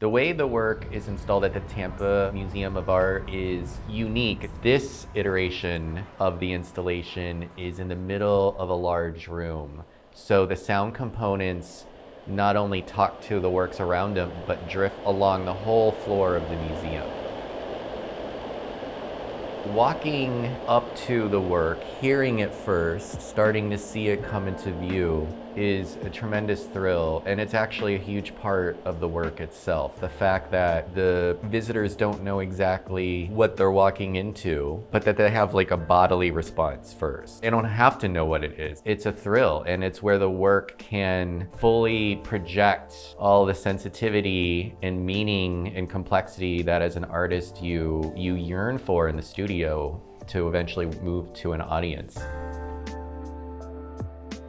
The way the work is installed at the Tampa Museum of Art is unique. This iteration of the installation is in the middle of a large room. So the sound components not only talk to the works around them, but drift along the whole floor of the museum. Walking up to the work, hearing it first, starting to see it come into view is a tremendous thrill, and it's actually a huge part of the work itself. The fact that the visitors don't know exactly what they're walking into, but that they have like a bodily response first. They don't have to know what it is. It's a thrill, and it's where the work can fully project all the sensitivity and meaning and complexity that as an artist you yearn for in the studio to eventually move to an audience.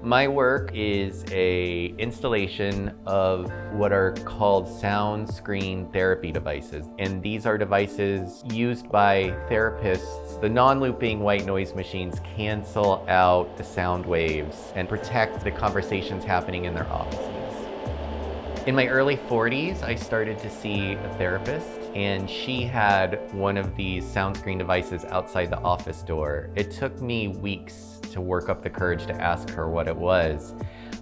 My work is an installation of what are called sound screen therapy devices. And these are devices used by therapists. The non-looping white noise machines cancel out the sound waves and protect the conversations happening in their offices. In my early 40s, I started to see a therapist, and she had one of these sound screen devices outside the office door. It took me weeks to work up the courage to ask her what it was.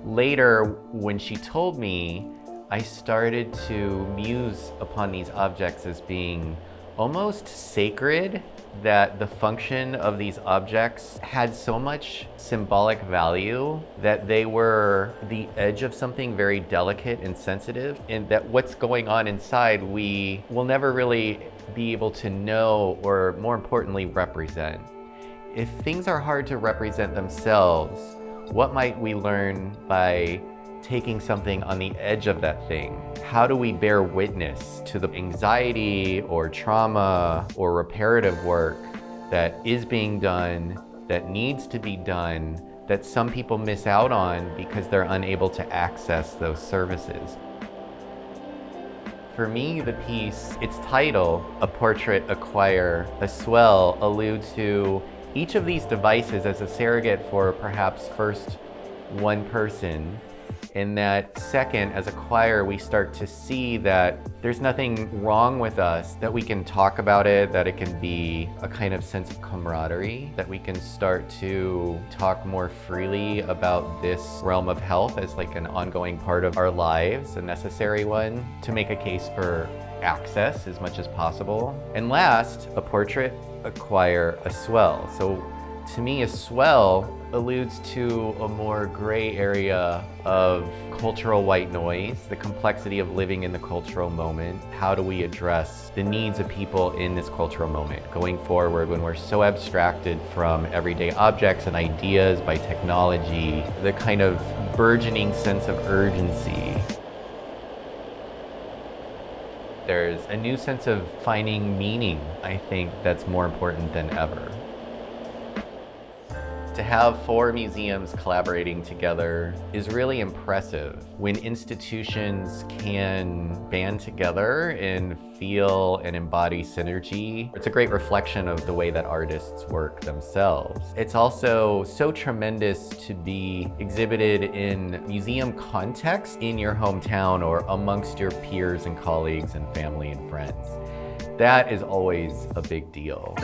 Later, when she told me, I started to muse upon these objects as being almost sacred, that the function of these objects had so much symbolic value that they were the edge of something very delicate and sensitive, and that what's going on inside we will never really be able to know, or more importantly, represent. If things are hard to represent themselves, what might we learn by taking something on the edge of that thing? How do we bear witness to the anxiety or trauma or reparative work that is being done, that needs to be done, that some people miss out on because they're unable to access those services? For me, the piece, its title, A Portrait, a Choir, a Swell, alludes to each of these devices as a surrogate for perhaps first one person. In that second, as a choir, we start to see that there's nothing wrong with us, that we can talk about it, that it can be a kind of sense of camaraderie, that we can start to talk more freely about this realm of health as like an ongoing part of our lives, a necessary one, to make a case for access as much as possible. And last, a portrait, a choir, a swell. So to me, a swell alludes to a more gray area of cultural white noise, the complexity of living in the cultural moment. How do we address the needs of people in this cultural moment going forward when we're so abstracted from everyday objects and ideas by technology, the kind of burgeoning sense of urgency. There's a new sense of finding meaning, I think, that's more important than ever. To have 4 museums collaborating together is really impressive. When institutions can band together and feel and embody synergy, it's a great reflection of the way that artists work themselves. It's also so tremendous to be exhibited in museum context in your hometown or amongst your peers and colleagues and family and friends. That is always a big deal.